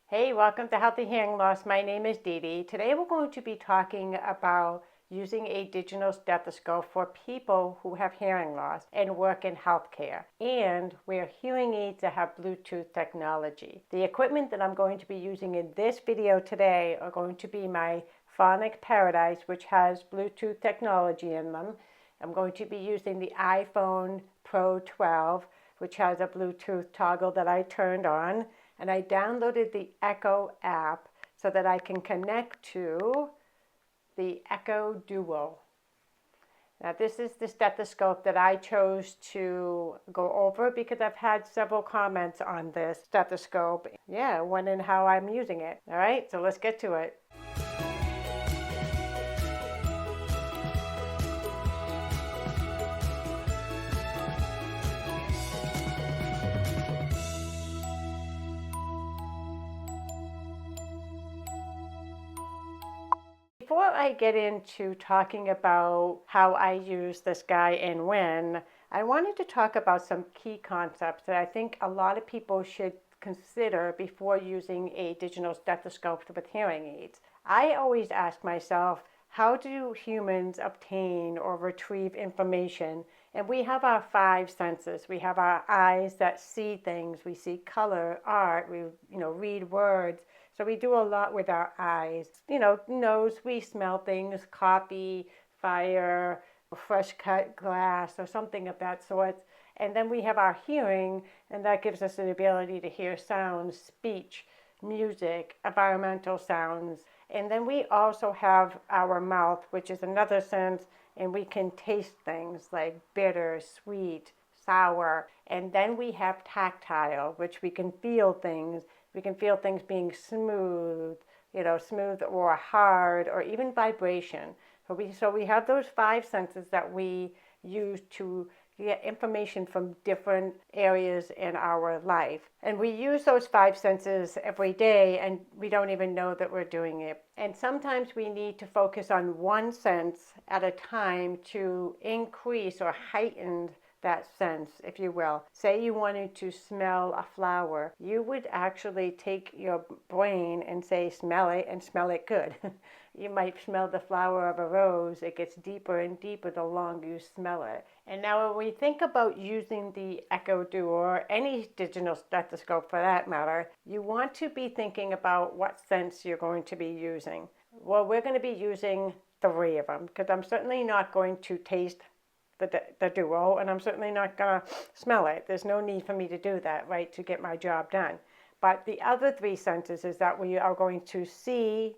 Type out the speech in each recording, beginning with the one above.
Hey, welcome to Healthy Hearing Loss. My name is Dee Dee. Today we're going to be talking about using a digital stethoscope for people who have hearing loss and work in healthcare and wear hearing aids that have Bluetooth technology. The equipment that I'm going to be using in this video today are going to be my Phonic Paradise, which has Bluetooth technology in them. I'm going to be using the iPhone Pro 12, which has a Bluetooth toggle that I turned on. And I downloaded the Eko app so that I can connect to the Eko DUO. Now this is the stethoscope that I chose to go over because I've had several comments on this stethoscope. Yeah, when and how I'm using it. All right, so let's get to it. Before I get into talking about how I use this guy and when, I wanted to talk about some key concepts that I think a lot of people should consider before using a digital stethoscope with hearing aids. I always ask myself, how do humans obtain or retrieve information? And we have our five senses. We have our eyes that see things. We see color, art, we read words. So we do a lot with our eyes. Nose, we smell things, coffee, fire, fresh cut glass, or something of that sort. And then we have our hearing, and that gives us the ability to hear sounds, speech, music, environmental sounds. And then we also have our mouth, which is another sense, and we can taste things like bitter, sweet, sour. And then we have tactile, which we can feel things. We can feel things being smooth, smooth or hard, or even vibration. So we have those five senses that we use to get information from different areas in our life. And we use those five senses every day, and we don't even know that we're doing it. And sometimes we need to focus on one sense at a time to increase or heighten that sense, if you will. Say you wanted to smell a flower, you would actually take your brain and say, smell it, and smell it good. You might smell the flower of a rose. It gets deeper and deeper the longer you smell it. And now when we think about using the Eko DUO, or any digital stethoscope for that matter, you want to be thinking about what sense you're going to be using. Well, we're going to be using three of them, because I'm certainly not going to taste the Duo, and I'm certainly not going to smell it. There's no need for me to do that, right, to get my job done. But the other three senses is that we are going to see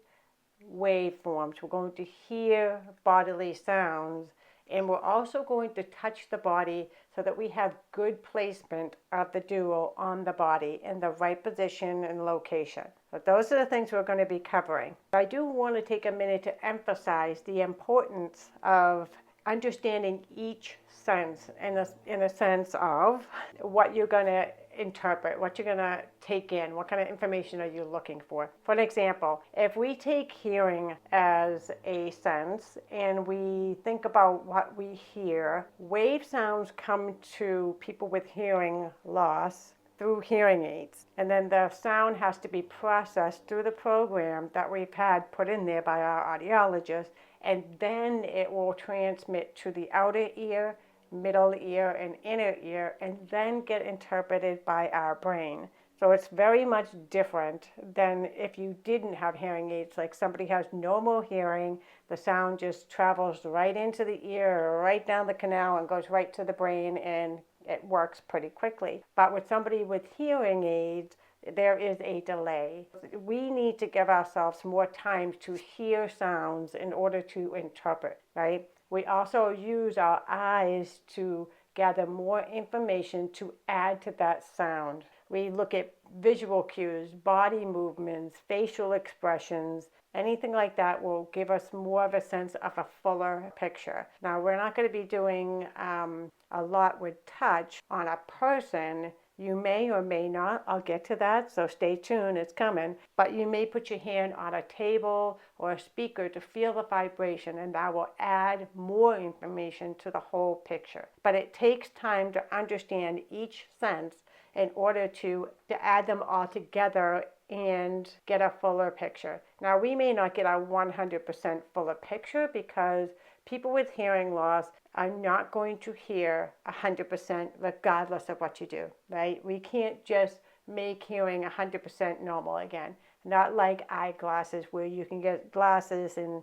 waveforms. We're going to hear bodily sounds, and we're also going to touch the body so that we have good placement of the Duo on the body in the right position and location. So those are the things we're going to be covering. I do want to take a minute to emphasize the importance of understanding each sense in a sense of what you're going to interpret, what you're going to take in, what kind of information are you looking for. For an example, if we take hearing as a sense and we think about what we hear, wave sounds come to people with hearing loss through hearing aids. And then the sound has to be processed through the program that we've had put in there by our audiologist, and then it will transmit to the outer ear, middle ear, and inner ear, and then get interpreted by our brain. So it's very much different than if you didn't have hearing aids, like somebody has normal hearing, the sound just travels right into the ear, right down the canal, and goes right to the brain, and it works pretty quickly. But with somebody with hearing aids, there is a delay. We need to give ourselves more time to hear sounds in order to interpret, right? We also use our eyes to gather more information to add to that sound. We look at visual cues, body movements, facial expressions. Anything like that will give us more of a sense of a fuller picture. Now, we're not going to be doing a lot with touch on a person. You may or may not, I'll get to that, so stay tuned, it's coming. But you may put your hand on a table or a speaker to feel the vibration, and that will add more information to the whole picture. But it takes time to understand each sense in order to add them all together and get a fuller picture. Now, we may not get a 100% fuller picture because people with hearing loss are not going to hear 100% regardless of what you do, right? We can't just make hearing 100% normal again. Not like eyeglasses where you can get glasses and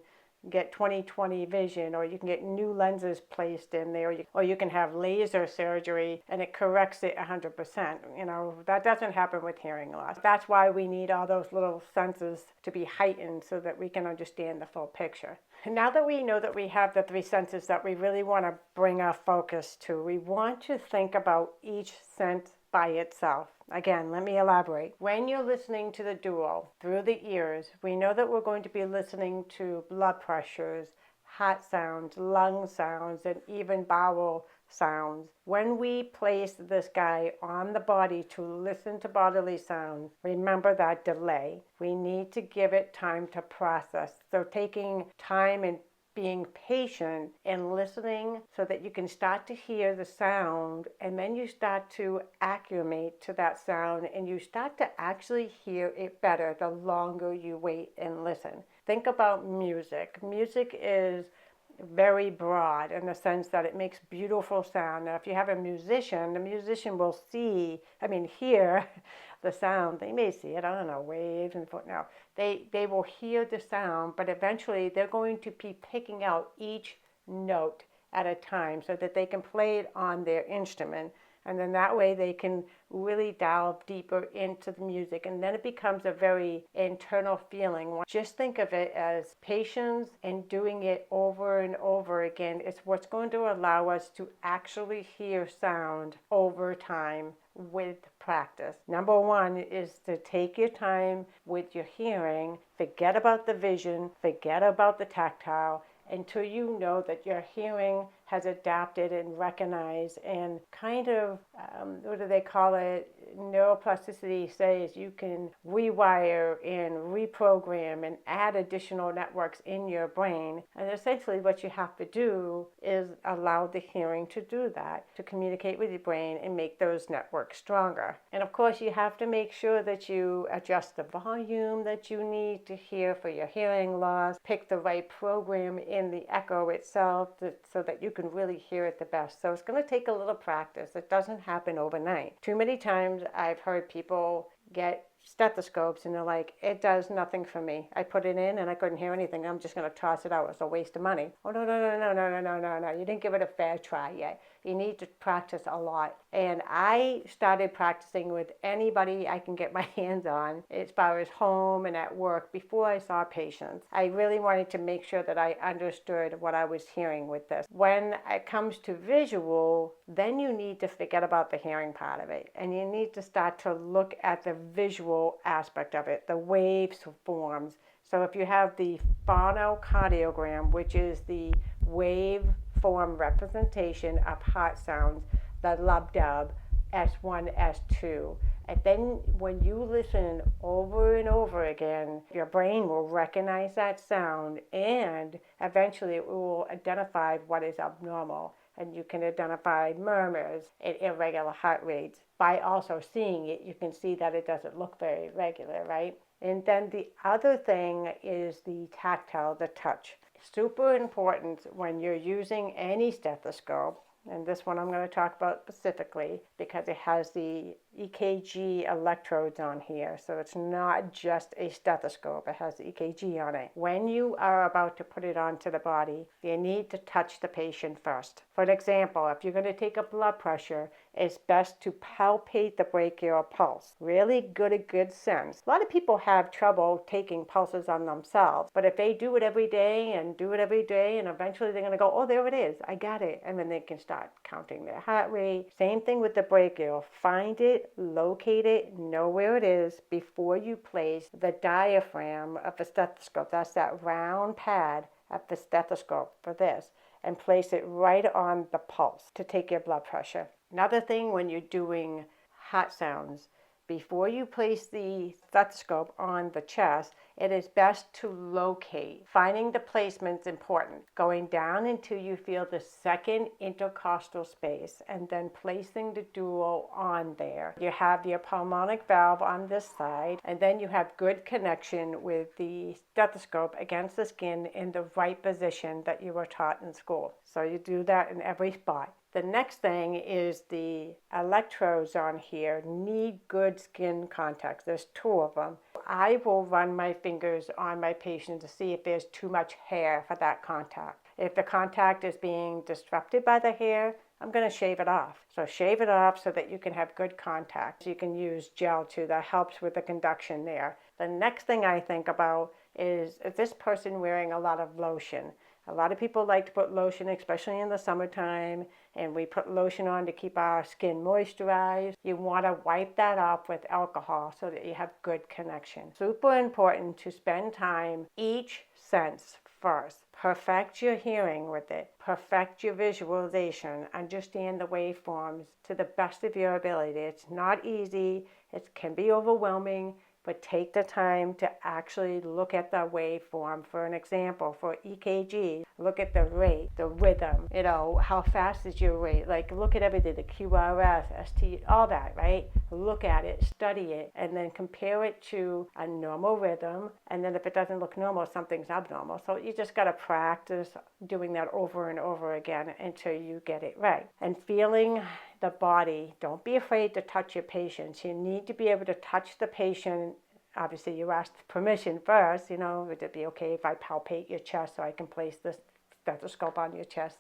get 20/20 vision, or you can get new lenses placed in there, or you can have laser surgery and it corrects it 100%. That doesn't happen with hearing loss. That's why we need all those little senses to be heightened so that we can understand the full picture. And now that we know that we have the three senses that we really want to bring our focus to, we want to think about each sense by itself. Again, let me elaborate. When you're listening to the duo through the ears, we know that we're going to be listening to blood pressures, heart sounds, lung sounds, and even bowel sounds. When we place this guy on the body to listen to bodily sounds, remember that delay. We need to give it time to process. So taking time and being patient and listening so that you can start to hear the sound, and then you start to acclimate to that sound and you start to actually hear it better the longer you wait and listen. Think about music. Music is very broad in the sense that it makes beautiful sound. Now, if you have a musician, the musician will hear the sound. They may see it, I don't know, waves and foot. Now, they will hear the sound, but eventually they're going to be picking out each note at a time so that they can play it on their instrument. And then that way they can really delve deeper into the music. And then it becomes a very internal feeling. Just think of it as patience and doing it over and over again. It's what's going to allow us to actually hear sound over time with practice. Number one is to take your time with your hearing. Forget about the vision. Forget about the tactile until you know that your hearing has adapted and recognized and kind of, what do they call it? Neuroplasticity says you can rewire and reprogram and add additional networks in your brain. And essentially what you have to do is allow the hearing to do that, to communicate with your brain and make those networks stronger. And of course you have to make sure that you adjust the volume that you need to hear for your hearing loss, pick the right program in the Eko itself so that you can really hear it the best. So it's going to take a little practice. It doesn't happen overnight. Too many times I've heard people get stethoscopes and they're like, it does nothing for me. I put it in and I couldn't hear anything. I'm just going to toss it out. It's a waste of money. Oh, no. You didn't give it a fair try yet. You need to practice a lot. And I started practicing with anybody I can get my hands on as far as home and at work before I saw patients. I really wanted to make sure that I understood what I was hearing with this. When it comes to visual, then you need to forget about the hearing part of it. And you need to start to look at the visual aspect of it, the waveforms. So if you have the phonocardiogram, which is the waveform representation of heart sounds, the lub-dub, S1, S2. And then when you listen over and over again, your brain will recognize that sound and eventually it will identify what is abnormal. And you can identify murmurs and irregular heart rates. By also seeing it, you can see that it doesn't look very regular, right? And then the other thing is the tactile, the touch. Super important when you're using any stethoscope, and this one I'm going to talk about specifically because it has the EKG electrodes on here. So it's not just a stethoscope, it has the EKG on it. When you are about to put it onto the body, you need to touch the patient first. For example, if you're going to take a blood pressure, it's best to palpate the brachial pulse. Really good sense. A lot of people have trouble taking pulses on themselves, but if they do it every day and eventually they're going to go, oh, there it is, I got it. And then they can start counting their heart rate. Same thing with the brachial. Find it, locate it, know where it is before you place the diaphragm of the stethoscope. That's that round pad of the stethoscope for this, and place it right on the pulse to take your blood pressure. Another thing when you're doing heart sounds, before you place the stethoscope on the chest, it is best to locate. Finding the placement is important. Going down until you feel the second intercostal space and then placing the duo on there. You have your pulmonic valve on this side, and then you have good connection with the stethoscope against the skin in the right position that you were taught in school. So you do that in every spot. The next thing is the electrodes on here need good skin contact. There's 2 of them. I will run my fingers on my patient to see if there's too much hair for that contact. If the contact is being disrupted by the hair, I'm going to shave it off. So shave it off so that you can have good contact. You can use gel too. That helps with the conduction there. The next thing I think about is this person wearing a lot of lotion? A lot of people like to put lotion, especially in the summertime, and we put lotion on to keep our skin moisturized. You want to wipe that off with alcohol so that you have good connection. Super important to spend time each sense first. Perfect your hearing with it. Perfect your visualization. Understand the waveforms to the best of your ability. It's not easy. It can be overwhelming. But take the time to actually look at the waveform. For an example, for EKG, look at the rate, the rhythm, how fast is your rate? Like, look at everything, the QRS, ST, all that, right? Look at it, study it, and then compare it to a normal rhythm. And then if it doesn't look normal, something's abnormal. So you just got to practice doing that over and over again until you get it right. And feeling the body. Don't be afraid to touch your patients. You need to be able to touch the patient. Obviously, you ask permission first. Would it be okay if I palpate your chest so I can place this stethoscope on your chest?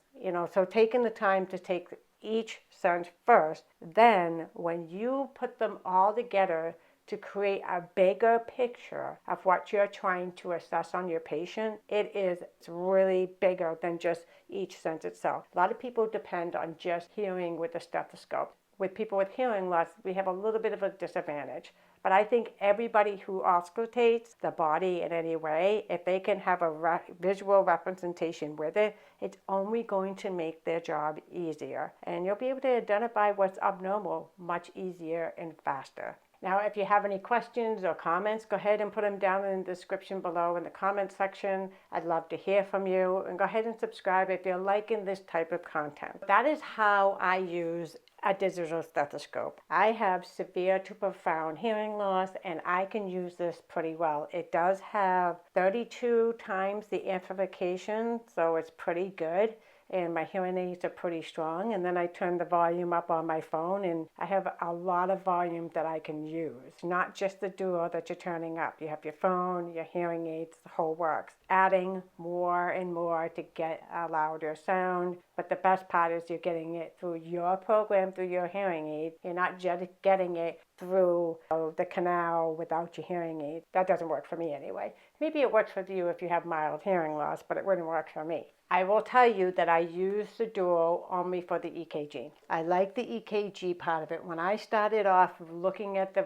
So taking the time to take each sense first. Then when you put them all together to create a bigger picture of what you're trying to assess on your patient, it's really bigger than just each sense itself. A lot of people depend on just hearing with the stethoscope. With people with hearing loss, we have a little bit of a disadvantage. But I think everybody who auscultates the body in any way, if they can have a visual representation with it, it's only going to make their job easier. And you'll be able to identify what's abnormal much easier and faster. Now, if you have any questions or comments, go ahead and put them down in the description below in the comment section. I'd love to hear from you. And go ahead and subscribe if you're liking this type of content. That is how I use a digital stethoscope. I have severe to profound hearing loss, and I can use this pretty well. It does have 32 times the amplification, so it's pretty good. And my hearing aids are pretty strong. And then I turn the volume up on my phone, and I have a lot of volume that I can use. Not just the duo that you're turning up. You have your phone, your hearing aids, the whole works. Adding more and more to get a louder sound. But the best part is you're getting it through your program, through your hearing aid. You're not just getting it through the canal without your hearing aid. That doesn't work for me anyway. Maybe it works for you if you have mild hearing loss, but it wouldn't work for me. I will tell you that I use the duo only for the EKG. I like the EKG part of it. When I started off looking at the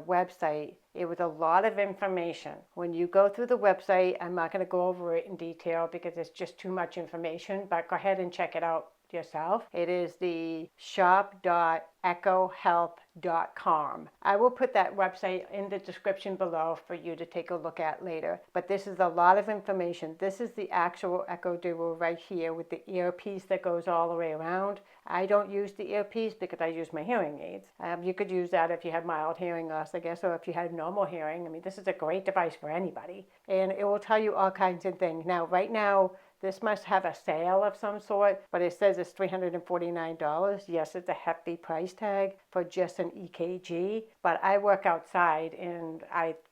website, it was a lot of information. When you go through the website, I'm not going to go over it in detail because it's just too much information, but go ahead and check it out yourself. It is the shop.ekohealth.com. I will put that website in the description below for you to take a look at later. But this is a lot of information. This is the actual Eko Duo right here with the earpiece that goes all the way around. I don't use the earpiece because I use my hearing aids. You could use that if you have mild hearing loss, I guess, or if you had normal hearing. I mean, this is a great device for anybody. And it will tell you all kinds of things. Now, right now, this must have a sale of some sort, but it says it's $349. Yes, it's a hefty price tag for just an EKG, but I work outside and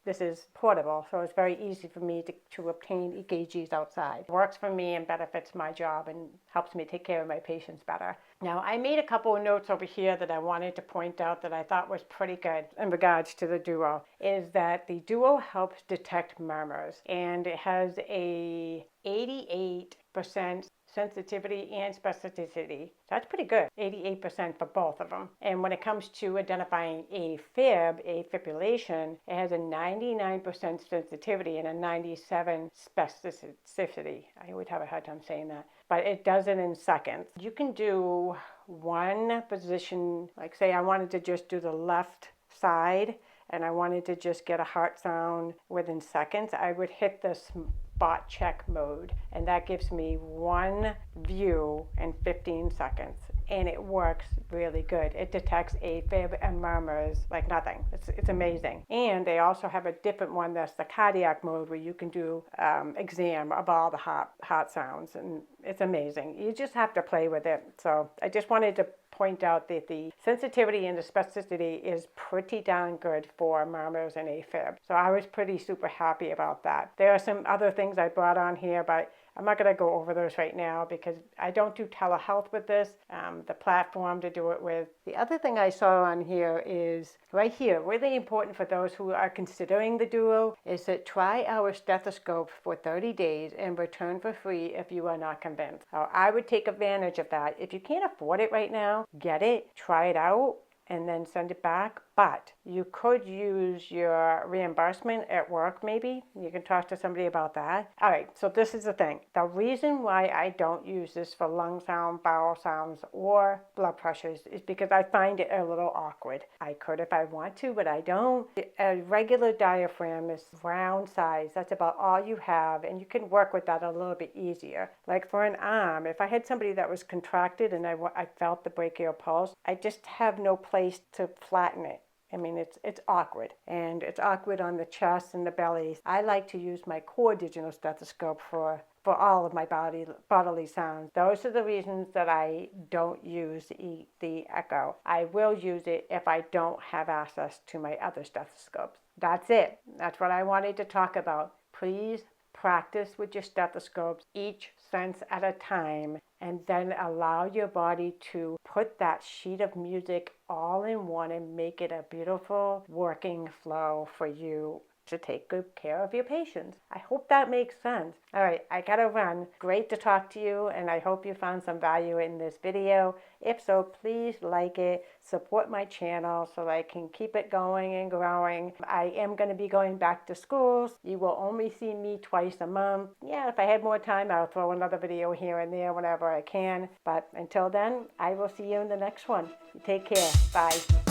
this is portable, so it's very easy for me to obtain EKGs outside. It works for me and benefits my job and helps me take care of my patients better. Now, I made a couple of notes over here that I wanted to point out that I thought was pretty good in regards to the Duo, is that the Duo helps detect murmurs, and it has a 88% sensitivity and specificity. That's pretty good, 88% for both of them. And when it comes to identifying a fibrillation, it has a 99% sensitivity and a 97% specificity. I would have a hard time saying that, but it does it in seconds. You can do one position, like say I wanted to just do the left side and I wanted to just get a heart sound within seconds, I would hit the spot check mode, and that gives me one view in 15 seconds. And it works really good. It detects AFib and murmurs like nothing. It's amazing. And they also have a different one that's the cardiac mode where you can do exam of all the heart sounds, and it's amazing. You just have to play with it. So I just wanted to point out that the sensitivity and the specificity is pretty darn good for murmurs and AFib. So I was pretty super happy about that. There are some other things I brought on here, but I'm not going to go over those right now because I don't do telehealth with this, the platform to do it with. The other thing I saw on here is right here, really important for those who are considering the Duo, is that try our stethoscope for 30 days and return for free if you are not convinced. So I would take advantage of that. If you can't afford it right now, get it, try it out, and then send it back. But you could use your reimbursement at work maybe. You can talk to somebody about that. All right, so this is the thing. The reason why I don't use this for lung sound, bowel sounds, or blood pressures is because I find it a little awkward. I could if I want to, but I don't. A regular diaphragm is round size. That's about all you have, and you can work with that a little bit easier. Like for an arm, if I had somebody that was contracted and I felt the brachial pulse, I just have no place to flatten it. I mean, it's awkward, and it's awkward on the chest and the belly. I like to use my core digital stethoscope for all of my bodily sounds. Those are the reasons that I don't use the Eko. I will use it if I don't have access to my other stethoscopes. That's it. That's what I wanted to talk about. Please practice with your stethoscopes, each sense at a time, and then allow your body to put that sheet of music all in one and make it a beautiful working flow for you to take good care of your patients. I hope that makes sense. All right, I gotta run. Great to talk to you, and I hope you found some value in this video. If so, please like it, support my channel so that I can keep it going and growing. I am going to be going back to schools. You will only see me twice a month. Yeah, if I had more time, I'll throw another video here and there whenever I can. But until then, I will see you in the next one. Take care. Bye.